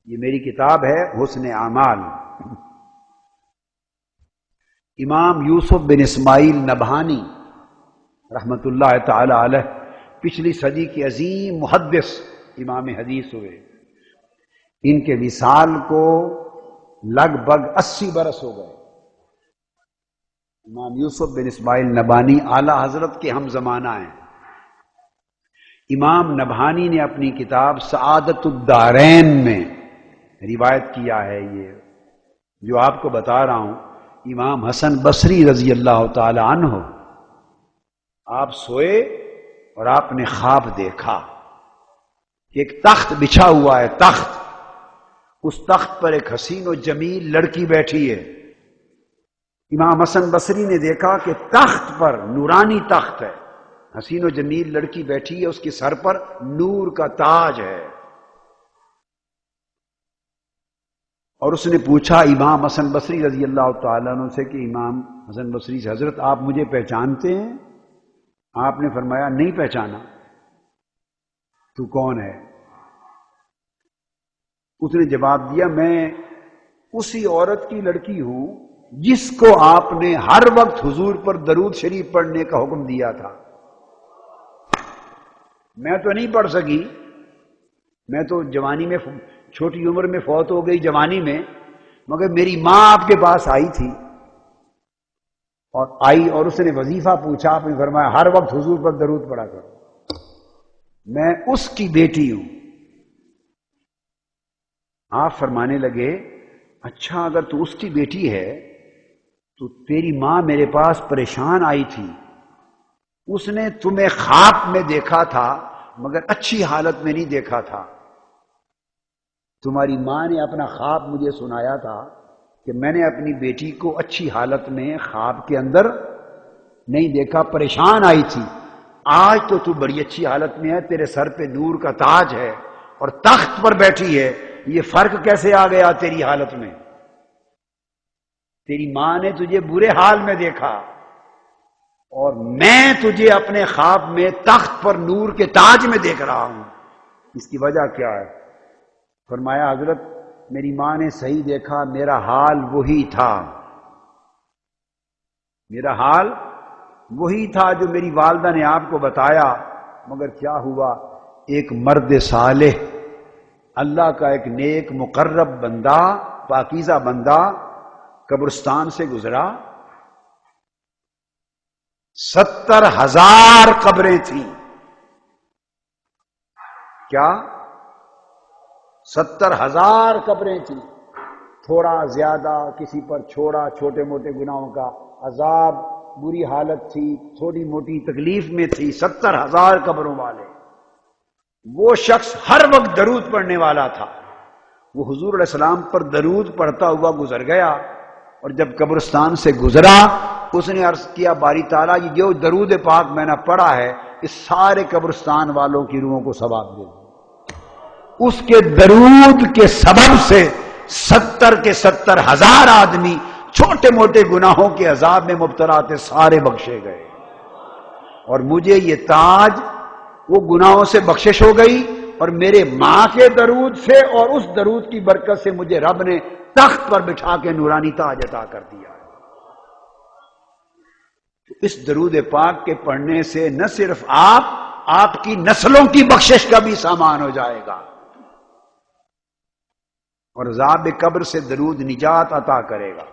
یہ میری کتاب ہے حسن اعمال. امام یوسف بن اسماعیل نبہانی رحمت اللہ تعالی علیہ پچھلی صدی کے عظیم محدث امام حدیث ہوئے. ان کے وصال کو لگ بھگ 80 برس ہو گئے. امام یوسف بن اسماعیل نبہانی اعلی حضرت کے ہم زمانہ ہیں. امام نبہانی نے اپنی کتاب سعادت الدارین میں روایت کیا ہے. یہ جو آپ کو بتا رہا ہوں، امام حسن بصری رضی اللہ تعالی عنہ، آپ سوئے اور آپ نے خواب دیکھا کہ ایک تخت بچھا ہوا ہے. تخت، اس تخت پر ایک حسین و جمیل لڑکی بیٹھی ہے. امام حسن بصری نے دیکھا کہ تخت پر، نورانی تخت ہے، حسین و جمیل لڑکی بیٹھی ہے، اس کے سر پر نور کا تاج ہے. اور اس نے پوچھا امام حسن بصری رضی اللہ تعالیٰ عنہ سے کہ امام حسن بصری سے، حضرت آپ مجھے پہچانتے ہیں؟ آپ نے فرمایا نہیں پہچانا. تو کون ہے؟ اس نے جواب دیا میں اسی عورت کی لڑکی ہوں جس کو آپ نے ہر وقت حضور پر درود شریف پڑھنے کا حکم دیا تھا. میں تو نہیں پڑھ سکی، میں تو جوانی میں، چھوٹی عمر میں فوت ہو گئی جوانی میں، مگر میری ماں آپ کے پاس آئی تھی اور اس نے وظیفہ پوچھا. آپ نے فرمایا ہر وقت حضور پر درود پڑھا کرو. میں اس کی بیٹی ہوں. آپ فرمانے لگے اچھا اگر تو اس کی بیٹی ہے تو تیری ماں میرے پاس پریشان آئی تھی، اس نے تمہیں خواب میں دیکھا تھا مگر اچھی حالت میں نہیں دیکھا تھا. تمہاری ماں نے اپنا خواب مجھے سنایا تھا کہ میں نے اپنی بیٹی کو اچھی حالت میں خواب کے اندر نہیں دیکھا، پریشان آئی تھی. آج تو بڑی اچھی حالت میں ہے، تیرے سر پہ نور کا تاج ہے اور تخت پر بیٹھی ہے. یہ فرق کیسے آ گیا تیری حالت میں؟ تیری ماں نے تجھے برے حال میں دیکھا اور میں تجھے اپنے خواب میں تخت پر نور کے تاج میں دیکھ رہا ہوں. اس کی وجہ کیا ہے؟ فرمایا حضرت میری ماں نے صحیح دیکھا، میرا حال وہی تھا، میرا حال وہی تھا جو میری والدہ نے آپ کو بتایا. مگر کیا ہوا، ایک مرد صالح، اللہ کا ایک نیک مقرب بندہ، پاکیزہ بندہ قبرستان سے گزرا. 70,000 قبریں تھیں. کیا؟ 70,000 قبریں تھیں. تھوڑا زیادہ کسی پر چھوڑا، چھوٹے موٹے گناہوں کا عذاب، بری حالت تھی، تھوڑی موٹی تکلیف میں تھی. 70,000 قبروں والے. وہ شخص ہر وقت درود پڑھنے والا تھا. وہ حضور علیہ السلام پر درود پڑھتا ہوا گزر گیا اور جب قبرستان سے گزرا اس نے عرض کیا باری تعالیٰ یہ جو درود پاک میں نے پڑھا ہے اس سارے قبرستان والوں کی روحوں کو ثواب دے. اس کے درود کے سبب سے 70,000 آدمی چھوٹے موٹے گناہوں کے عذاب میں مبتلا تھے، سارے بخشے گئے. اور مجھے یہ تاج، وہ گناہوں سے بخشش ہو گئی اور میرے ماں کے درود سے اور اس درود کی برکت سے مجھے رب نے تخت پر بٹھا کے نورانی تاج عطا کر دیا. اس درود پاک کے پڑھنے سے نہ صرف آپ کی نسلوں کی بخشش کا بھی سامان ہو جائے گا اور عذاب قبر سے درود نجات عطا کرے گا.